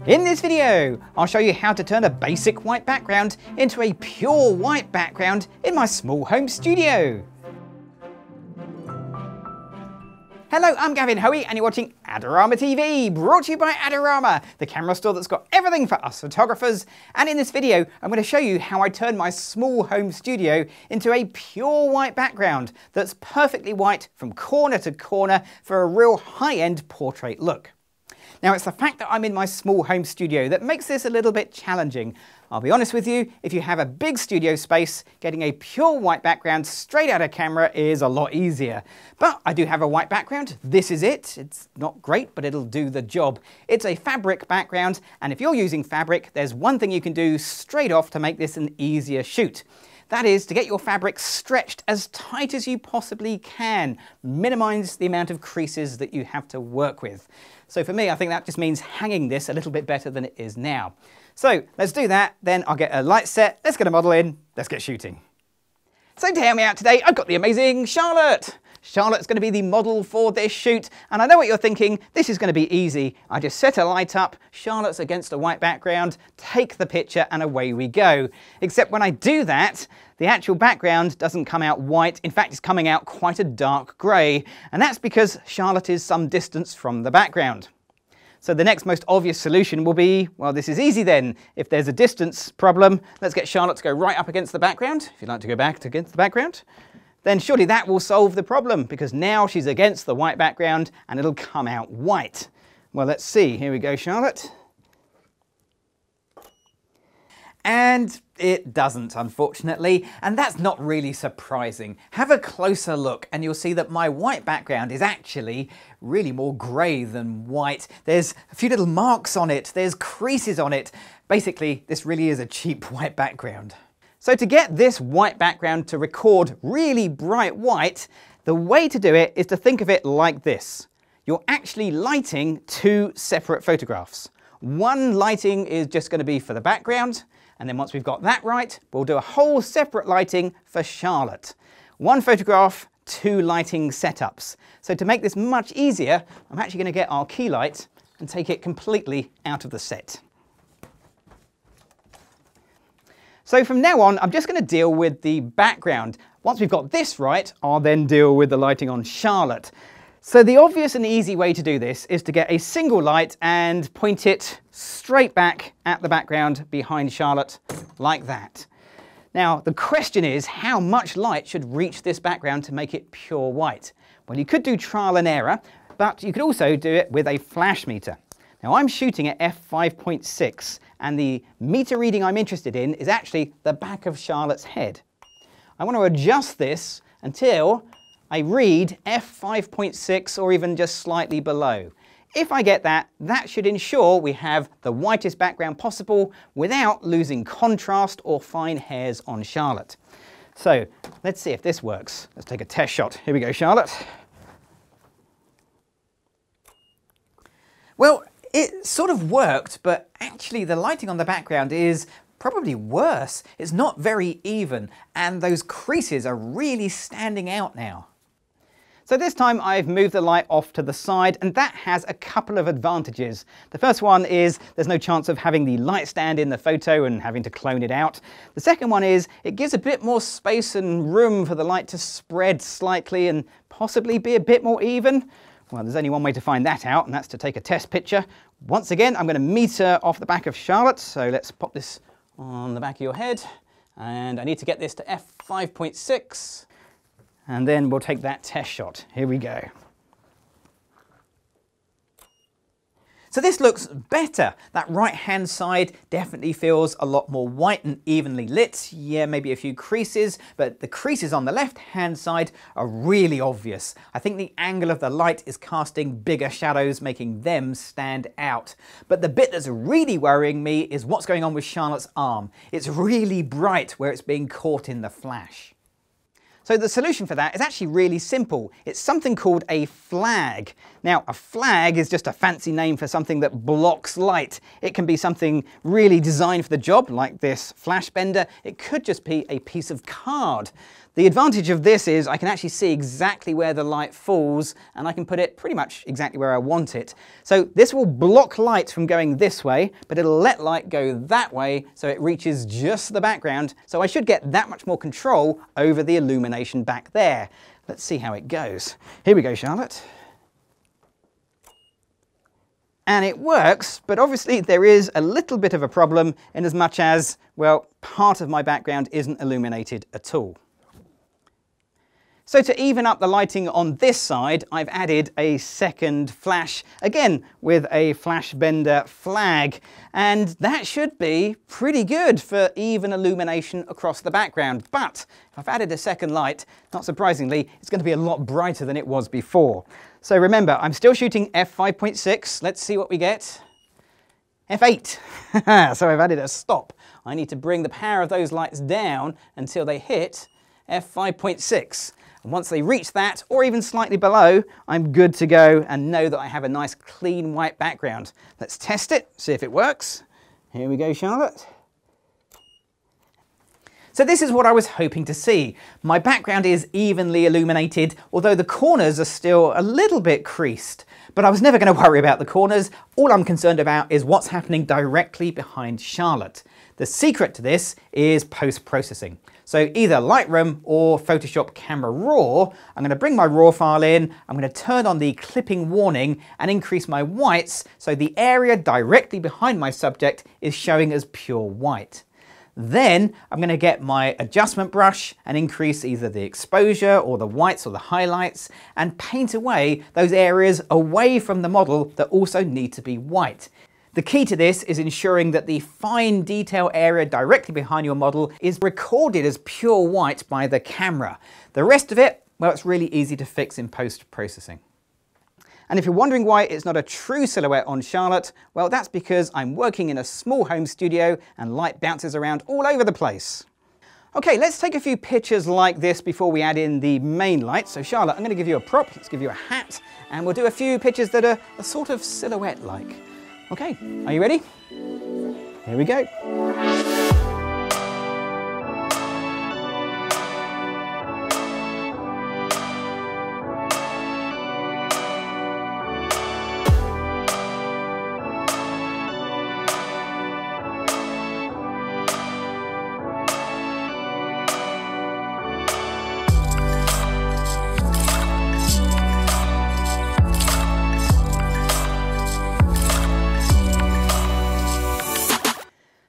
In this video, I'll show you how to turn a basic white background into a pure white background in my small home studio. Hello, I'm Gavin Hoey and you're watching Adorama TV, brought to you by Adorama, the camera store that's got everything for us photographers. And in this video, I'm going to show you how I turn my small home studio into a pure white background that's perfectly white from corner to corner for a real high-end portrait look. Now, it's the fact that I'm in my small home studio that makes this a little bit challenging. I'll be honest with you, if you have a big studio space, getting a pure white background straight out of camera is a lot easier. But I do have a white background. This is it. It's not great, but it'll do the job. It's a fabric background, and if you're using fabric, there's one thing you can do straight off to make this an easier shoot. That is to get your fabric stretched as tight as you possibly can. Minimize the amount of creases that you have to work with. So for me, I think that just means hanging this a little bit better than it is now. So let's do that, then I'll get a light set, let's get a model in, let's get shooting. So to help me out today, I've got the amazing Charlotte. Charlotte's going to be the model for this shoot, and I know what you're thinking, this is going to be easy. I just set a light up, Charlotte's against a white background, take the picture and away we go. Except when I do that, the actual background doesn't come out white, in fact it's coming out quite a dark grey, and that's because Charlotte is some distance from the background. So the next most obvious solution will be, well, this is easy then. If there's a distance problem, let's get Charlotte to go right up against the background, if you'd like to go back against the background. Then surely that will solve the problem, because now she's against the white background and it'll come out white. Well, let's see. Here we go, Charlotte. And it doesn't, unfortunately, and that's not really surprising. Have a closer look and you'll see that my white background is actually really more grey than white. There's a few little marks on it, there's creases on it. Basically, this really is a cheap white background. So to get this white background to record really bright white, the way to do it is to think of it like this. You're actually lighting two separate photographs. One lighting is just going to be for the background, and then once we've got that right, we'll do a whole separate lighting for Charlotte. One photograph, two lighting setups. So to make this much easier, I'm actually going to get our key light and take it completely out of the set. So from now on, I'm just going to deal with the background. Once we've got this right, I'll then deal with the lighting on Charlotte. So the obvious and easy way to do this is to get a single light and point it straight back at the background behind Charlotte, like that. Now, the question is, how much light should reach this background to make it pure white? Well, you could do trial and error, but you could also do it with a flash meter. Now, I'm shooting at f5.6, and the meter reading I'm interested in is actually the back of Charlotte's head. I want to adjust this until I read f5.6 or even just slightly below. If I get that, that should ensure we have the whitest background possible without losing contrast or fine hairs on Charlotte. So let's see if this works. Let's take a test shot. Here we go, Charlotte. Well, it sort of worked, but actually the lighting on the background is probably worse. It's not very even, and those creases are really standing out now. So this time I've moved the light off to the side, and that has a couple of advantages. The first one is there's no chance of having the light stand in the photo and having to clone it out. The second one is it gives a bit more space and room for the light to spread slightly and possibly be a bit more even. Well, there's only one way to find that out, and that's to take a test picture. Once again, I'm going to meter off the back of Charlotte, so let's pop this on the back of your head. And I need to get this to f5.6, and then we'll take that test shot. Here we go. So this looks better. That right-hand side definitely feels a lot more white and evenly lit. Yeah, maybe a few creases, but the creases on the left-hand side are really obvious. I think the angle of the light is casting bigger shadows, making them stand out. But the bit that's really worrying me is what's going on with Charlotte's arm. It's really bright where it's being caught in the flash. So the solution for that is actually really simple. It's something called a flag. Now, a flag is just a fancy name for something that blocks light. It can be something really designed for the job, like this Flashbender. It could just be a piece of card. The advantage of this is I can actually see exactly where the light falls, and I can put it pretty much exactly where I want it. So this will block light from going this way, but it'll let light go that way so it reaches just the background. So I should get that much more control over the illumination back there. Let's see how it goes. Here we go, Charlotte. And it works, but obviously there is a little bit of a problem in as much as, well, part of my background isn't illuminated at all. So to even up the lighting on this side, I've added a second flash, again with a Flashbender flag, and that should be pretty good for even illumination across the background. But if I've added a second light, not surprisingly, it's going to be a lot brighter than it was before. So remember, I'm still shooting f5.6. Let's see what we get. f8. So I've added a stop. I need to bring the power of those lights down until they hit f5.6. And once they reach that, or even slightly below, I'm good to go and know that I have a nice clean white background. Let's test it, see if it works. Here we go, Charlotte. So this is what I was hoping to see. My background is evenly illuminated, although the corners are still a little bit creased. But I was never going to worry about the corners. All I'm concerned about is what's happening directly behind Charlotte. The secret to this is post-processing. So either Lightroom or Photoshop Camera Raw, I'm going to bring my RAW file in, I'm going to turn on the clipping warning and increase my whites so the area directly behind my subject is showing as pure white. Then I'm going to get my adjustment brush and increase either the exposure or the whites or the highlights and paint away those areas away from the model that also need to be white. The key to this is ensuring that the fine detail area directly behind your model is recorded as pure white by the camera. The rest of it, well, it's really easy to fix in post-processing. And if you're wondering why it's not a true silhouette on Charlotte, well, that's because I'm working in a small home studio and light bounces around all over the place. Okay, let's take a few pictures like this before we add in the main light. So Charlotte, I'm going to give you a prop, let's give you a hat, and we'll do a few pictures that are a sort of silhouette-like. Okay, are you ready? Here we go.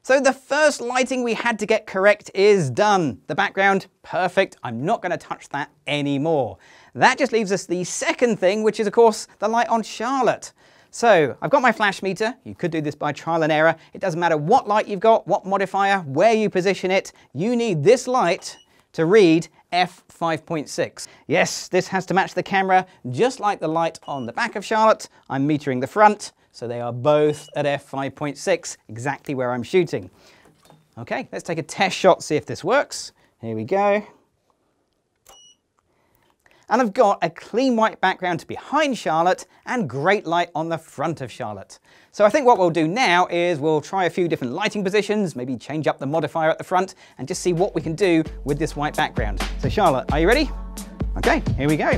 So the first lighting we had to get correct is done. The background, perfect. I'm not going to touch that anymore. That just leaves us the second thing, which is of course the light on Charlotte. So I've got my flash meter. You could do this by trial and error. It doesn't matter what light you've got, what modifier, where you position it. You need this light to read f5.6. Yes, this has to match the camera, just like the light on the back of Charlotte. I'm metering the front. So they are both at f5.6, exactly where I'm shooting. Okay, let's take a test shot, see if this works. Here we go. And I've got a clean white background behind Charlotte and great light on the front of Charlotte. So I think what we'll do now is we'll try a few different lighting positions, maybe change up the modifier at the front and just see what we can do with this white background. So Charlotte, are you ready? Okay, here we go.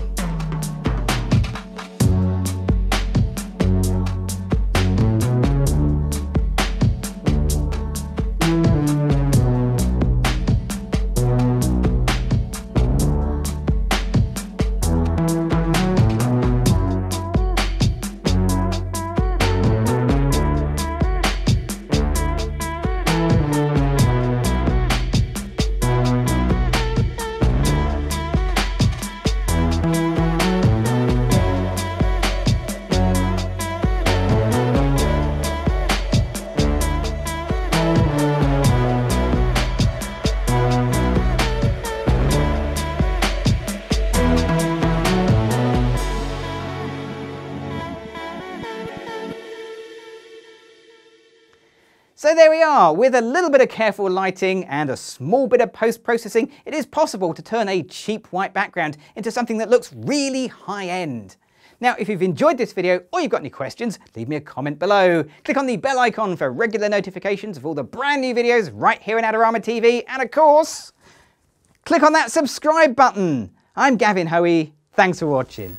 So there we are. With a little bit of careful lighting and a small bit of post-processing, it is possible to turn a cheap white background into something that looks really high-end. Now, if you've enjoyed this video or you've got any questions, leave me a comment below. Click on the bell icon for regular notifications of all the brand new videos right here in Adorama TV. And of course, Click on that subscribe button. I'm Gavin Hoey. Thanks for watching.